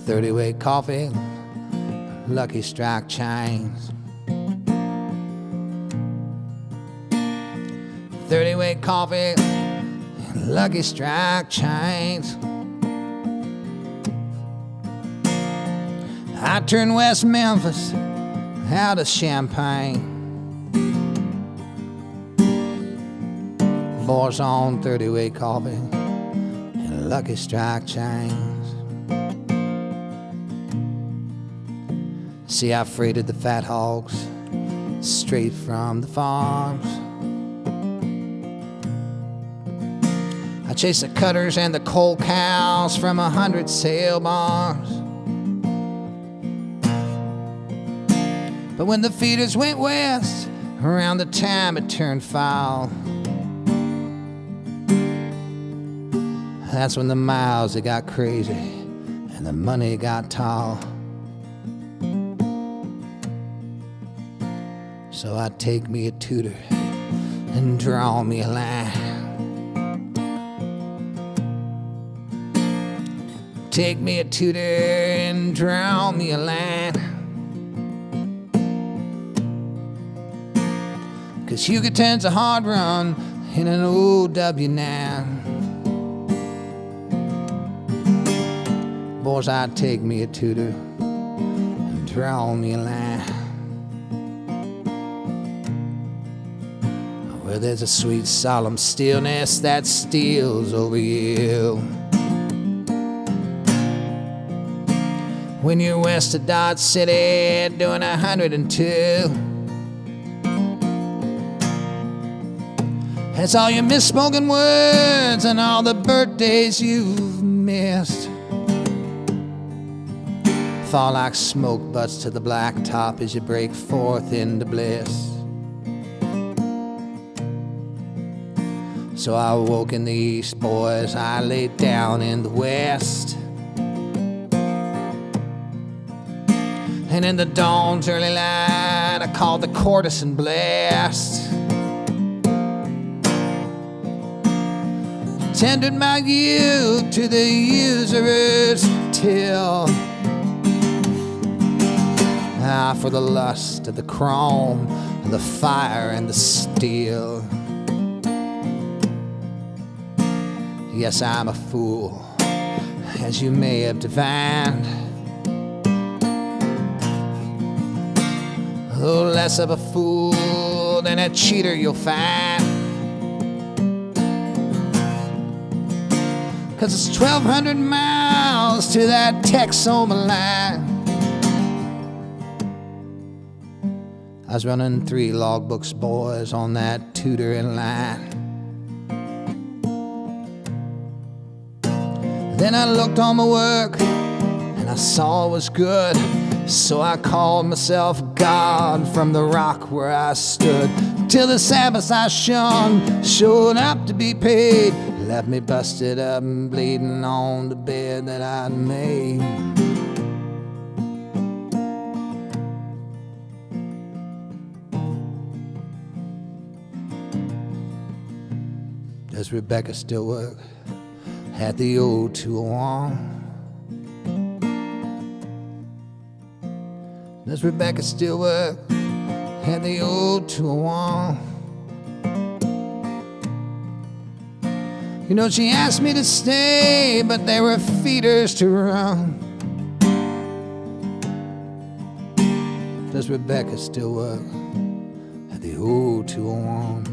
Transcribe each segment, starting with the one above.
30-weight coffee, Lucky Strike chains. 30-weight coffee, Lucky Strike chains. I turned West Memphis out of Champaign. Boys on 30-weight coffee and Lucky Strike chains. See, I freighted the fat hogs straight from the farms. I chased the cutters and the coal cows from 100 sail bars. But when the feeders went west, around the time it turned foul, that's when the miles, they got crazy and the money got tall. So I take me a tutor and draw me a line. Take me a tutor and draw me a line. 'Cause Hugoton's a hard run in an OW9. Boys, I'd take me a tutor and draw me a line. Where there's a sweet solemn stillness that steals over you. When you're west of Dodge City doing 102. That's all your misspoken words and all the birthdays you've missed. Fall like smoke butts to the blacktop as you break forth into bliss. So I woke in the east, boys, I laid down in the west. And in the dawn's early light, I called the courtesan blast. Tendered my youth to the usurer's till. Ah, for the lust of the chrome, and the fire and the steel. Yes, I'm a fool, as you may have divined. Though less of a fool than a cheater you'll find. 'Cause it's 1,200 miles to that Texoma line. I was running 3 logbooks, boys, on that tutoring line. Then I looked on my work and I saw it was good. So I called myself God from the rock where I stood. Till the Sabbath I shunned showed up to be paid. Left me busted up and bleeding on the bed that I'd made. Does Rebecca still work at the old 201? Does Rebecca still work at the old 201? You know, she asked me to stay, but there were feeders to run. Does Rebecca still work at the old 201?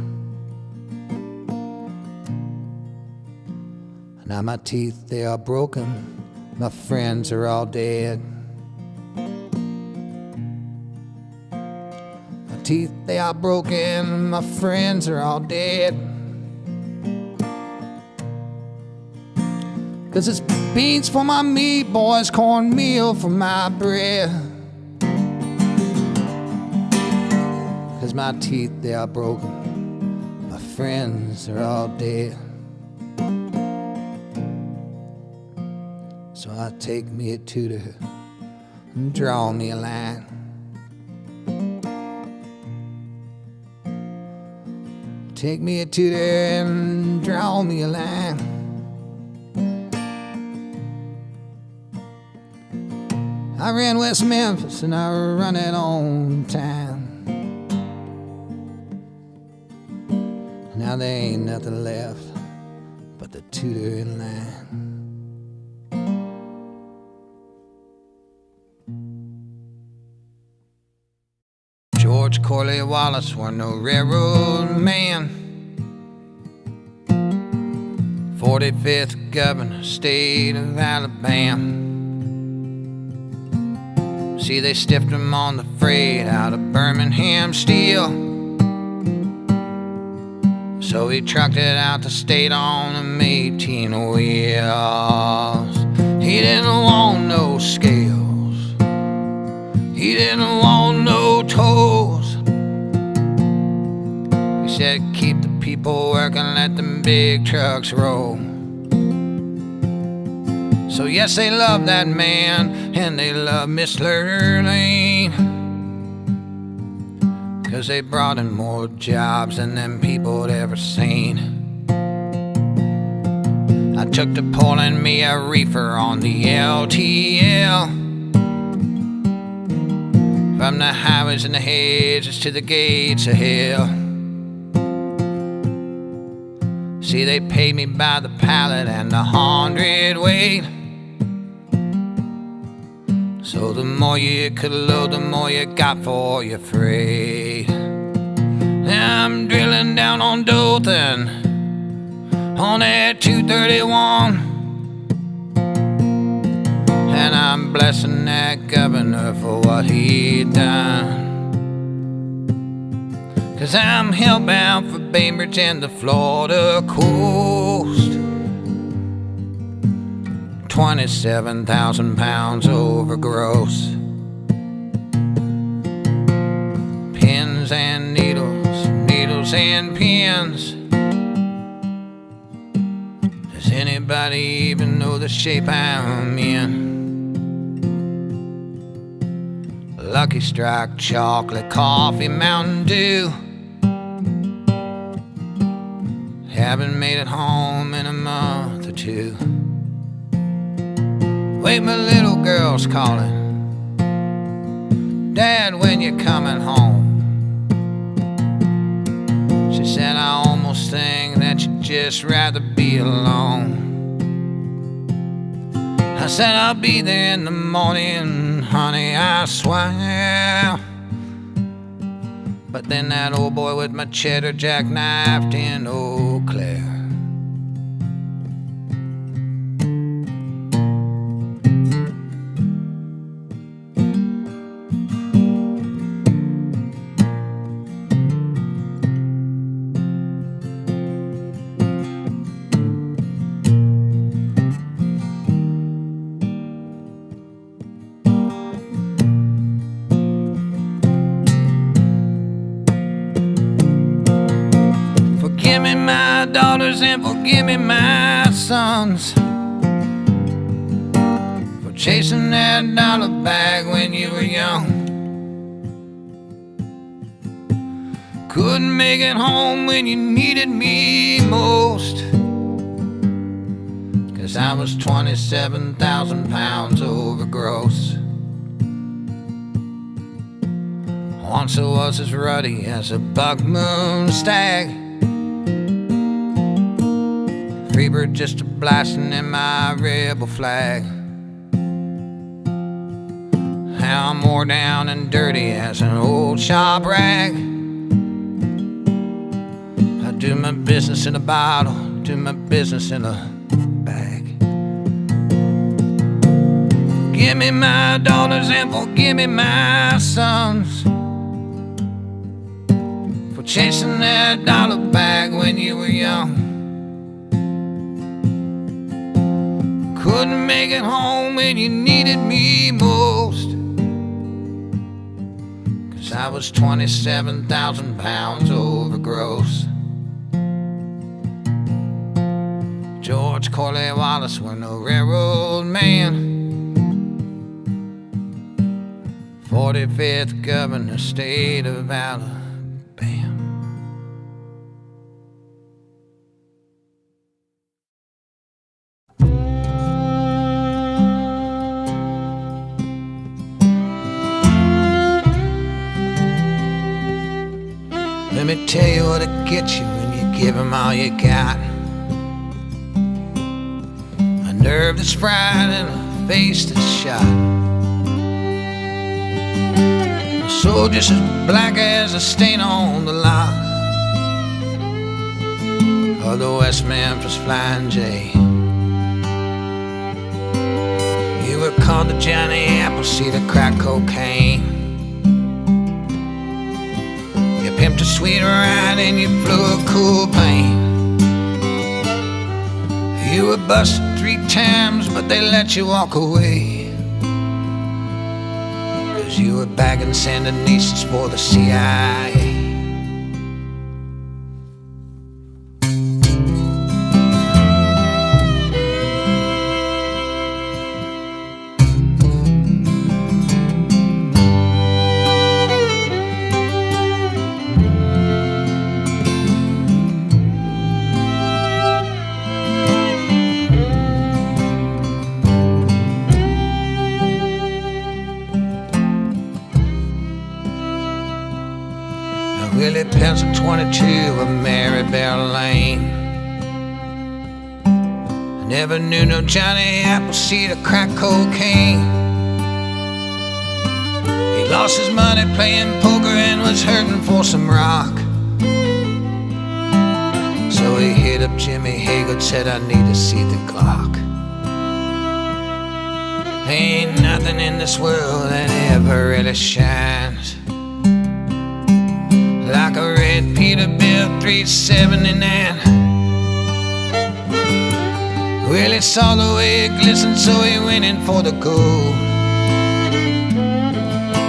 Now my teeth, they are broken, my friends are all dead. My teeth, they are broken, my friends are all dead. 'Cause it's beans for my meat, boys, cornmeal for my bread. 'Cause my teeth, they are broken, my friends are all dead. So I take me a tutor and draw me a line. Take me a tutor and draw me a line. I ran West Memphis and I run it on time. Now there ain't nothing left but the tutoring line. George Corley Wallace were no railroad man. 45th governor, state of Alabama. See, they stiffed him on the freight out of Birmingham steel. So he trucked it out the state on them 18 wheels. He didn't want no scales. He didn't want no tolls. He said, keep the people working, let them big trucks roll. So yes, they love that man, and they love Miss Lurleen, 'cause they brought in more jobs than them people'd ever seen. I took to pulling me a reefer on the LTL, from the highways and the hedges to the gates of hell. See, they paid me by the pallet and the hundredweight. So the more you could load, the more you got for your freight. Now I'm drilling down on Dothan on that 231, and I'm blessing that governor for what he done. 'Cause I'm hellbound for Bainbridge and the Florida coast. 27,000 pounds over gross. Pins and needles, needles and pins. Does anybody even know the shape I'm in? Lucky Strike, chocolate, coffee, Mountain Dew. Haven't made it home in a month or two. Wait, my little girl's calling. Dad, when you coming home? She said, I almost think that you'd just rather be alone. I said, I'll be there in the morning, honey, I swear. But then that old boy with my cheddar jackknifed in Eau Claire. Forgive me my daughters and forgive me my sons for chasing that dollar bag when you were young. Couldn't make it home when you needed me most, 'cause I was 27,000 pounds over gross. Once I was as ruddy as a buck moon stag, Freebird just a blasting in my rebel flag. How I'm wore down and dirty as an old shop rag. I do my business in a bottle, do my business in a bag. Forgive me my daughters and forgive me my sons for chasing that dollar bag when you were young. Couldn't make it home when you needed me most, 'cause I was 27,000 pounds over gross. George Corley Wallace were no railroad man. 45th governor, state of Alabama. me tell you what'll get you when you give him all you got. A nerve that's fried and a face that's shot. A soul just as black as a stain on the lock of the West Memphis Flying J. You were called the Johnny Appleseed of crack cocaine. You pimped a sweet ride and you flew a cool plane. You were busted 3 times, but they let you walk away, 'cause you were bagging Sandinistas for the CIA. Willie Pencil 22 of Marybell Lane. I never knew no Johnny Appleseed of crack cocaine. He lost his money playing poker and was hurting for some rock. So he hit up Jimmy Haggard, said, I need to see the clock. Ain't nothing in this world that ever really shines like a red Peterbilt 379. Well, he saw the way it glistened, so he went in for the gold.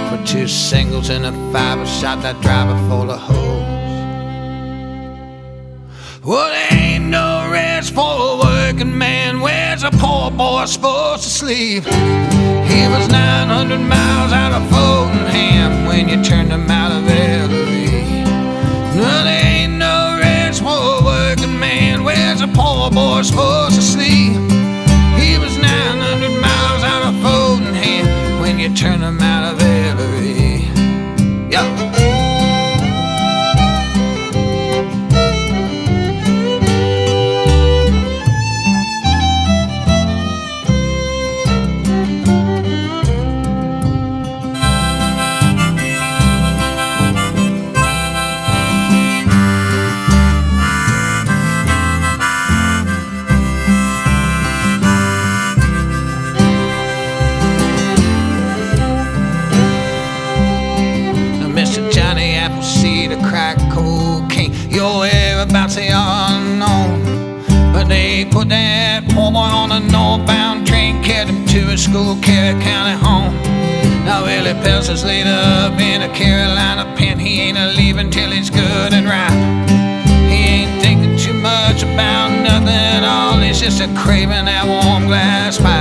For 2 singles and a 5, shot that driver full of holes. Well, there ain't no rest for a working man. Where's a poor boy supposed to sleep? He was 900 miles out of Fultonham when you turned him out of Ellery. No, there ain't no rest for a working man. Where's a poor boy supposed to sleep? He was 900 miles out of Fultonham when you turn him out of Ellery. Yo. Crack cocaine, your whereabouts they are unknown, but they put that poor boy on a northbound train, carried him to his school, Carroll County home. Now Willie Peltz is laid up in a Carolina pen. He ain't a leaving till he's good and right. He ain't thinking too much about nothing at all. He's just a craving that warm glass pie.